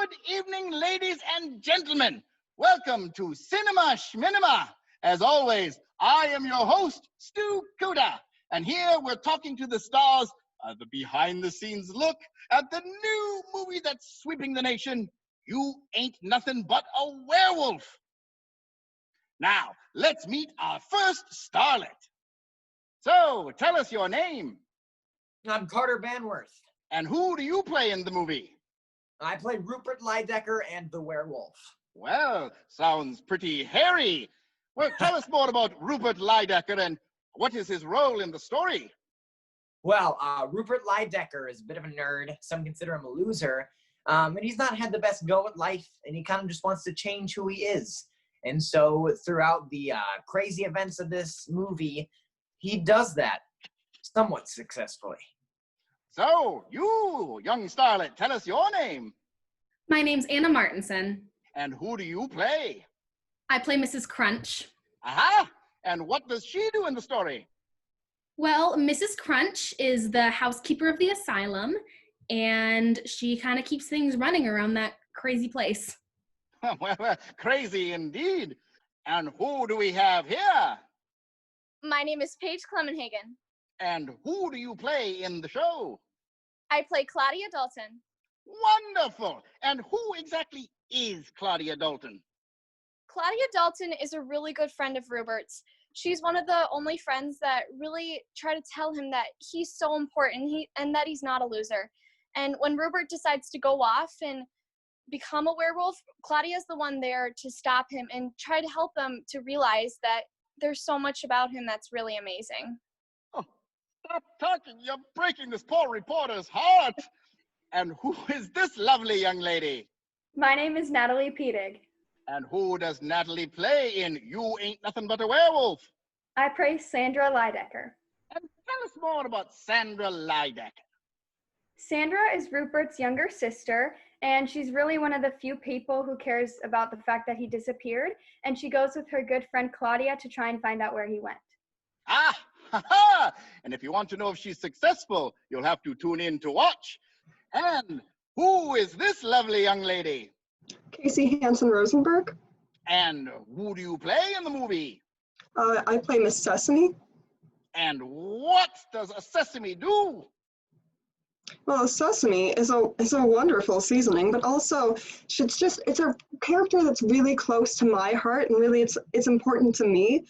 Good evening, ladies and gentlemen. Welcome to Cinema Schminema. As always, I am your host, Stu Cuda, and here we're talking to the stars of the behind-the-scenes look at the new movie that's sweeping the nation, You Ain't Nothin But a Werewolf. Now, let's meet our first starlet. So, tell us your name. I'm Ava Bartel. And who do you play in the movie? I play Rupert Lydecker and the Werewolf. Well, sounds pretty hairy. Well, tell us more about Rupert Lydecker and what is his role in the story? Well, Rupert Lydecker is a bit of a nerd. Some consider him a loser. And he's not had the best go at life, and he kind of just wants to change who he is. And so throughout the crazy events of this movie, he does that somewhat successfully. So, you, young starlet, tell us your name. My name's Anna Martinson. And who do you play? I play Mrs. Crunch. Aha! And what does she do in the story? Well, Mrs. Crunch is the housekeeper of the asylum, and she kind of keeps things running around that crazy place. Well, crazy indeed. And who do we have here? My name is Paige Clemenhagen. And who do you play in the show? I play Claudia Dalton. Wonderful! And who exactly is Claudia Dalton? Claudia Dalton is a really good friend of Rupert's. She's one of the only friends that really try to tell him that he's so important and that he's not a loser. And when Rupert decides to go off and become a werewolf, Claudia's the one there to stop him and try to help him to realize that there's so much about him that's really amazing. Oh, stop talking. You're breaking this poor reporter's heart. And who is this lovely young lady? My name is Natalie Peder. And who does Natalie play in You Ain't Nothing But a Werewolf? I play Sandra Lydecker. And tell us more about Sandra Lydecker. Sandra is Rupert's younger sister, and she's really one of the few people who cares about the fact that he disappeared, and she goes with her good friend Claudia to try and find out where he went. Ah, ha, ha! And if you want to know if she's successful, you'll have to tune in to watch. And who is this lovely young lady? Casey Hansen Rosenberg. And who do you play in the movie? I play Miss Sesame. And what does a sesame do? Well, sesame is a wonderful seasoning, but also it's a character that's really close to my heart, and really it's important to me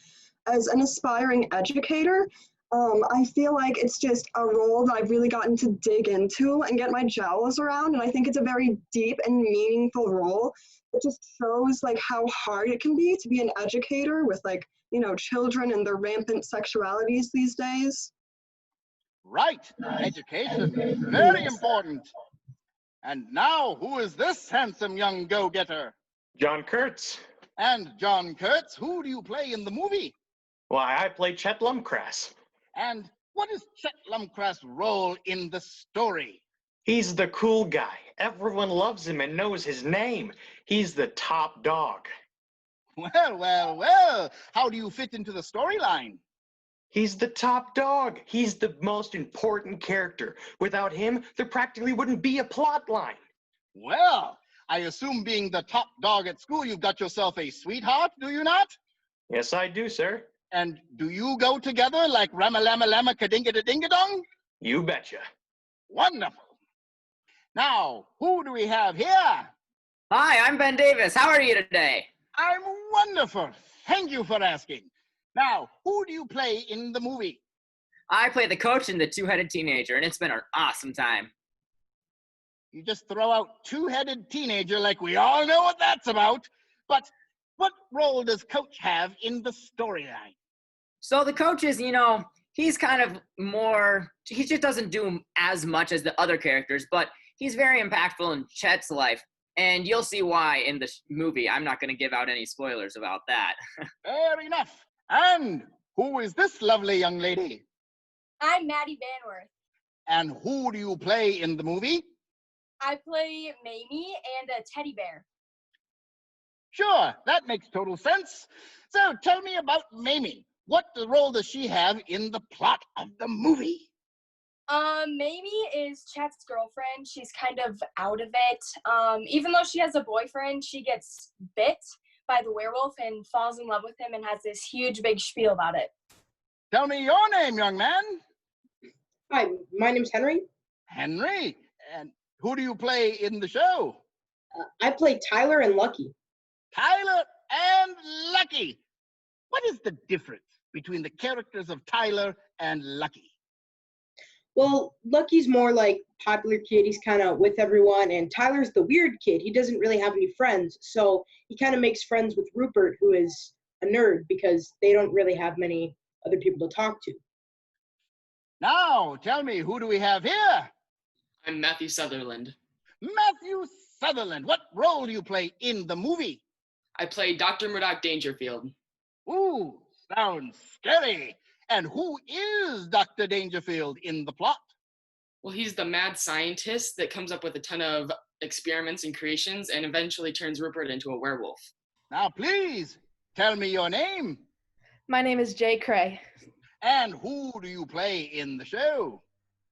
as an aspiring educator. I feel like it's just a role that I've really gotten to dig into and get my jowls around, and I think it's a very deep and meaningful role. It just shows like how hard it can be to be an educator with children and their rampant sexualities these days. Right, education, very important. And now, who is this handsome young go-getter? John Kurtz. And John Kurtz, who do you play in the movie? Why, I play Chet Lumcrass. And what is Chet Lumcrass' role in the story? He's the cool guy. Everyone loves him and knows his name. He's the top dog. Well, how do you fit into the storyline? He's the top dog. He's the most important character. Without him, there practically wouldn't be a plot line. Well, I assume being the top dog at school, you've got yourself a sweetheart, do you not? Yes, I do, sir. And do you go together like Rama-Lama-Lama Kadinga-da-Dinga-Dong? You betcha. Wonderful. Now, who do we have here? Hi, I'm Ben Davis. How are you today? I'm wonderful. Thank you for asking. Now, who do you play in the movie? I play the coach in The Two-Headed Teenager, and it's been an awesome time. You just throw out two-headed teenager like we all know what that's about. But what role does Coach have in the storyline? So the coach is, he's kind of more, he just doesn't do as much as the other characters, but he's very impactful in Chet's life. And you'll see why in the movie. I'm not going to give out any spoilers about that. Fair enough. And who is this lovely young lady? I'm Maddie Vannworth. And who do you play in the movie? I play Mamie and a teddy bear. Sure, that makes total sense. So tell me about Mamie. What role does she have in the plot of the movie? Mamie is Chet's girlfriend. She's kind of out of it. Even though she has a boyfriend, she gets bit by the werewolf and falls in love with him and has this huge big spiel about it. Tell me your name, young man. Hi, my name's Henry. Henry. And who do you play in the show? I play Tyler and Lucky. Tyler and Lucky. What is the difference between the characters of Tyler and Lucky? Well, Lucky's more like popular kid. He's kind of with everyone, and Tyler's the weird kid. He doesn't really have any friends, so he kind of makes friends with Rupert, who is a nerd, because they don't really have many other people to talk to. Now, tell me, who do we have here? I'm Matthew Sutherland. Matthew Sutherland. What role do you play in the movie? I play Dr. Murdoch Dangerfield. Ooh, sounds scary. And who is Dr. Dangerfield in the plot? Well, he's the mad scientist that comes up with a ton of experiments and creations and eventually turns Rupert into a werewolf. Now, please, tell me your name. My name is JayCray. And who do you play in the show?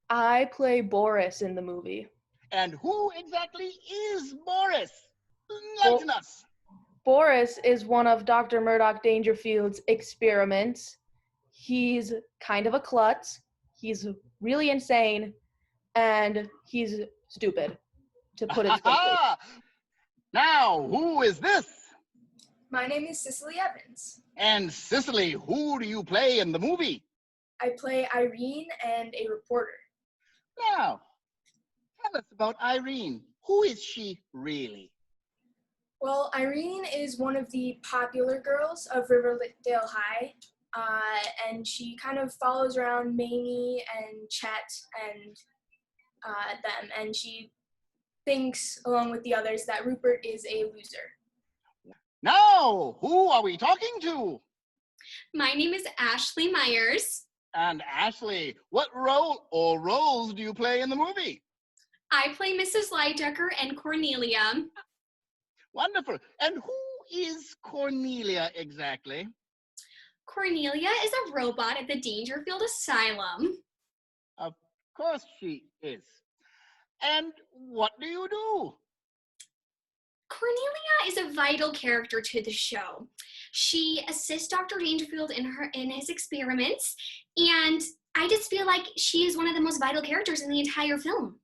I play Boris in the movie. And who exactly is Boris? Enlighten us. Boris is one of Dr. Murdoch Dangerfield's experiments. He's kind of a klutz, he's really insane, and he's stupid, to put it simply. Now, who is this? My name is Cicely Evans. And Cicely, who do you play in the movie? I play Irene and a reporter. Now, tell us about Irene. Who is she really? Well, Irene is one of the popular girls of Riverdale High. And she kind of follows around Mamie and Chet and them, and she thinks, along with the others, that Rupert is a loser. Now, who are we talking to? My name is Ashley Myers. And Ashley, what role or roles do you play in the movie? I play Mrs. Lydecker and Cornelia. Wonderful. And who is Cornelia exactly? Cornelia is a robot at the Dangerfield Asylum. Of course she is. And what do you do? Cornelia is a vital character to the show. She assists Dr. Dangerfield in his experiments, and I just feel like she is one of the most vital characters in the entire film.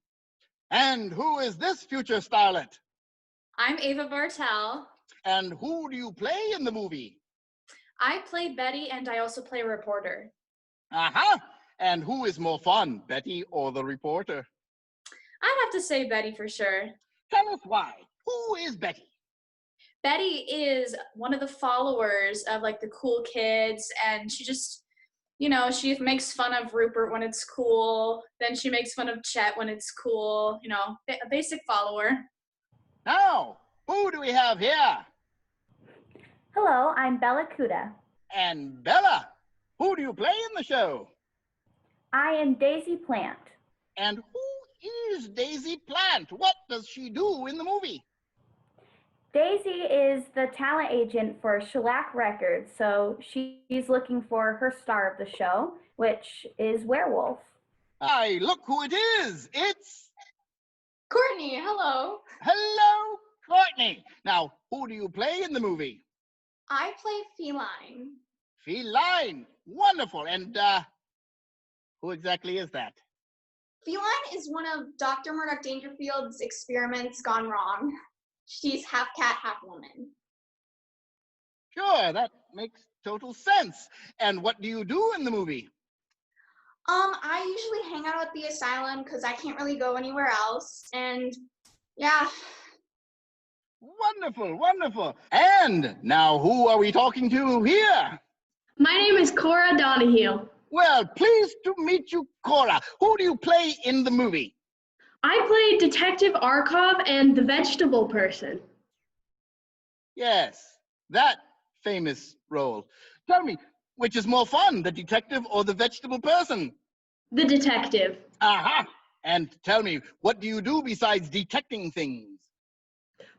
And who is this future starlet? I'm Ava Bartel. And who do you play in the movie? I play Betty, and I also play a reporter. Aha! And who is more fun, Betty or the reporter? I'd have to say Betty for sure. Tell us why. Who is Betty? Betty is one of the followers of like the cool kids, and she just, she makes fun of Rupert when it's cool. Then she makes fun of Chet when it's cool. A basic follower. Now, who do we have here? Hello, I'm Bella Cuda. And Bella, who do you play in the show? I am Daisy Plant. And who is Daisy Plant? What does she do in the movie? Daisy is the talent agent for Shellac Records, so she's looking for her star of the show, which is Werewolf. Hi, look who it is. It's Courtney. Hello. Hello, Courtney. Now, who do you play in the movie? I play Feline. Feline. Wonderful. And who exactly is that? Feline is one of Dr. Murdoch Dangerfield's experiments gone wrong. She's half cat, half woman. Sure, that makes total sense. And what do you do in the movie? I usually hang out at the asylum because I can't really go anywhere else. And yeah. Wonderful, wonderful. And now who are we talking to here? My name is Cora Donahue. Well, pleased to meet you, Cora. Who do you play in the movie? I play Detective Arkov and the vegetable person. Yes, that famous role. Tell me, which is more fun, the detective or the vegetable person? The detective. Aha! And tell me, what do you do besides detecting things?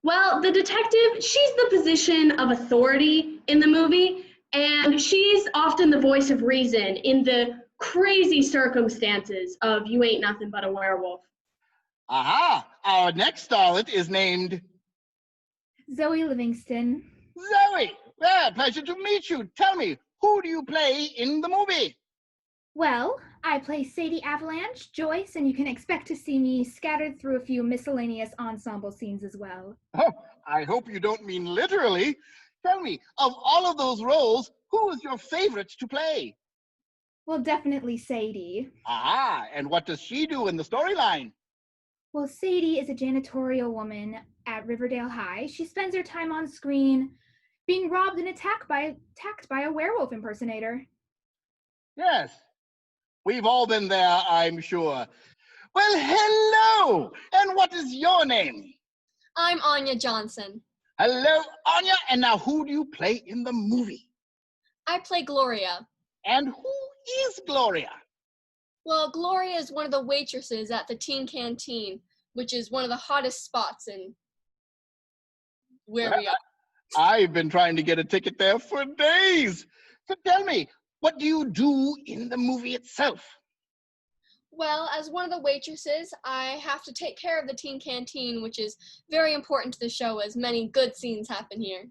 Well, the detective, she's the position of authority in the movie, and she's often the voice of reason in the crazy circumstances of You Ain't Nothing But a Werewolf. Aha! Our next starlet is named Zoe Livingston. Zoe. Well, pleasure to meet you. Tell me, who do you play in the movie? Well, I play Sadie Avalanche, Joyce, and you can expect to see me scattered through a few miscellaneous ensemble scenes as well. Oh, I hope you don't mean literally. Tell me, of all of those roles, who is your favorite to play? Well, definitely Sadie. Ah, and what does she do in the storyline? Well, Sadie is a janitorial woman at Riverdale High. She spends her time on screen being robbed and attacked by a werewolf impersonator. Yes, we've all been there, I'm sure. Well, hello! And what is your name? I'm Anya Johnson. Hello, Anya. And now who do you play in the movie? I play Gloria. And who is Gloria? Well, Gloria is one of the waitresses at the teen canteen, which is one of the hottest spots in where we are. I've been trying to get a ticket there for days. So tell me, what do you do in the movie itself? Well, as one of the waitresses, I have to take care of the teen canteen, which is very important to the show as many good scenes happen here.